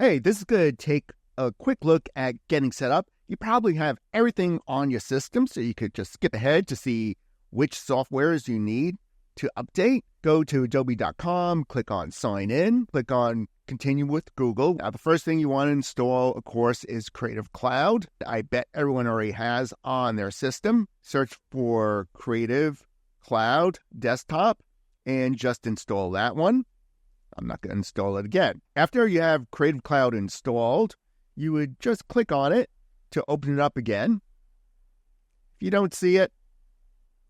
Hey, this is going to take a quick look at getting set up. You probably have everything on your system, so you could just skip ahead to see which softwares you need to update. Go to adobe.com, click on Sign In, click on Continue with Google. Now, the first thing you want to install, of course, is Creative Cloud. I bet everyone already has on their system. Search for Creative Cloud Desktop and just install that one. I'm not going to install it again. After you have Creative Cloud installed, you would just click on it to open it up again. If you don't see it,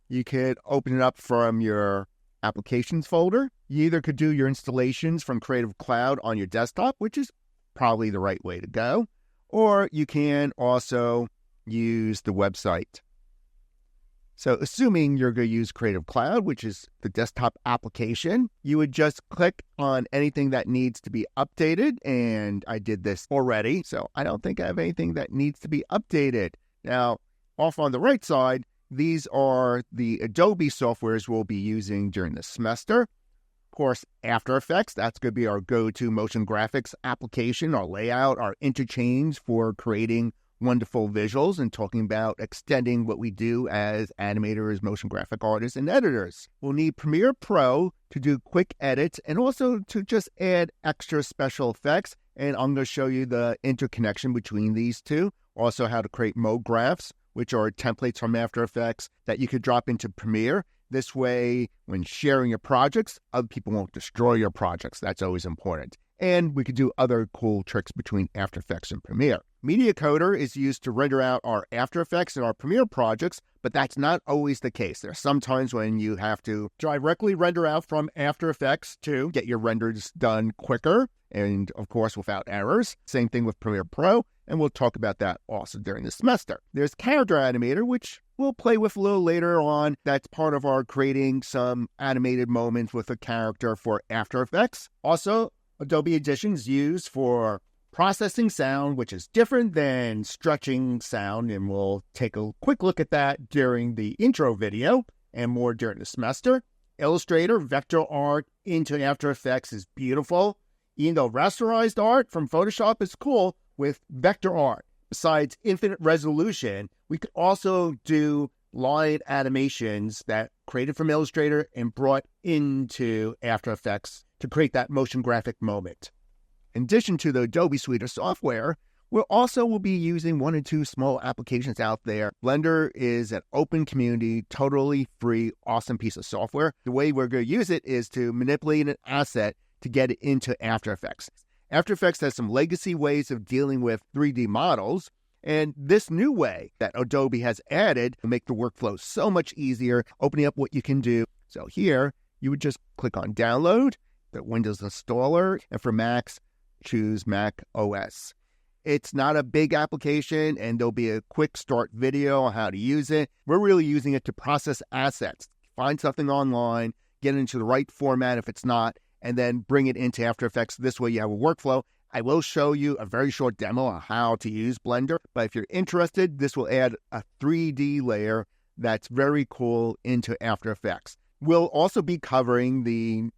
you could open it up from your Applications folder. You either could do your installations from Creative Cloud on your desktop, which is probably the right way to go, or you can also use the website. So assuming you're going to use Creative Cloud, which is the desktop application, you would just click on anything that needs to be updated. And I did this already, so I don't think I have anything that needs to be updated. Now, off on the right side, these are the Adobe softwares we'll be using during the semester. Of course, After Effects, that's going to be our go-to motion graphics application, our layout, our interchange for creating wonderful visuals and talking about extending what we do as animators, motion graphic artists, and editors. We'll need Premiere Pro to do quick edits and also to just add extra special effects. And I'm going to show you the interconnection between these two. Also, how to create mode graphs, which are templates from After Effects that you could drop into Premiere. This way, when sharing your projects, other people won't destroy your projects. That's always important. And we could do other cool tricks between After Effects and Premiere. Media Coder is used to render out our After Effects and our Premiere projects, but that's not always the case. There are some times when you have to directly render out from After Effects to get your renders done quicker and, of course, without errors. Same thing with Premiere Pro, and we'll talk about that also during the semester. There's Character Animator, which we'll play with a little later on. That's part of our creating some animated moments with a character for After Effects. Also, Adobe Audition is used for processing sound, which is different than stretching sound, and we'll take a quick look at that during the intro video and more during the semester. Illustrator, vector art into After Effects is beautiful. Even though rasterized art from Photoshop is cool, with vector art, besides infinite resolution, we could also do line animations that created from Illustrator and brought into After Effects to create that motion graphic moment. In addition to the Adobe suite of software, we will be using one or two small applications out there. Blender is an open community, totally free, awesome piece of software. The way we're going to use it is to manipulate an asset to get it into After Effects. After Effects has some legacy ways of dealing with 3D models, and this new way that Adobe has added will make the workflow so much easier, opening up what you can do. So here, you would just click on Download, the Windows installer, and for Macs, choose Mac OS. It's not a big application, and there'll be a quick start video on how to use it. We're really using it to process assets. Find something online, get it into the right format if it's not, and then bring it into After Effects. This way you have a workflow. I will show you a very short demo on how to use Blender, but if you're interested, this will add a 3D layer that's very cool into After Effects. We'll also be covering the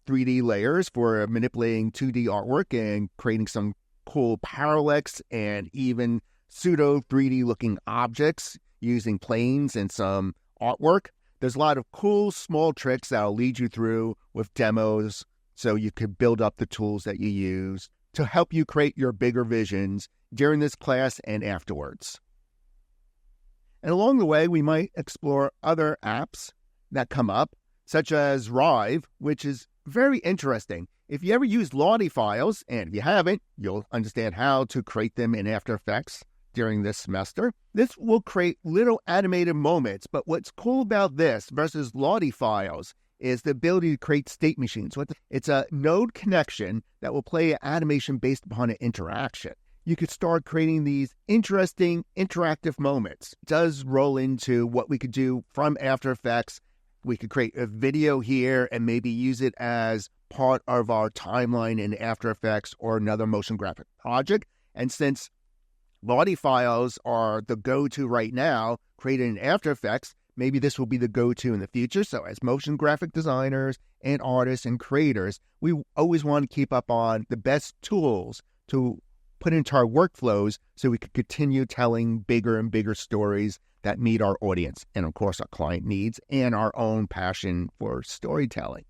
3D layers for manipulating 2D artwork and creating some cool parallax and even pseudo 3D looking objects using planes and some artwork. There's a lot of cool small tricks that I'll lead you through with demos so you can build up the tools that you use to help you create your bigger visions during this class and afterwards. And along the way, we might explore other apps that come up, such as Rive, which is very interesting. If you ever use Lottie files, and if you haven't, you'll understand how to create them in After Effects during this semester. This will create little animated moments, but what's cool about this versus Lottie files is the ability to create state machines. It's a node connection that will play an animation based upon an interaction. You could start creating these interesting interactive moments. It does roll into what we could do from After Effects. We could create a video here and maybe use it as part of our timeline in After Effects or another motion graphic project. And since Lottie files are the go-to right now, created in After Effects, maybe this will be the go-to in the future. So as motion graphic designers and artists and creators, we always want to keep up on the best tools to put into our workflows so we could continue telling bigger and bigger stories that meet our audience and, of course, our client needs and our own passion for storytelling.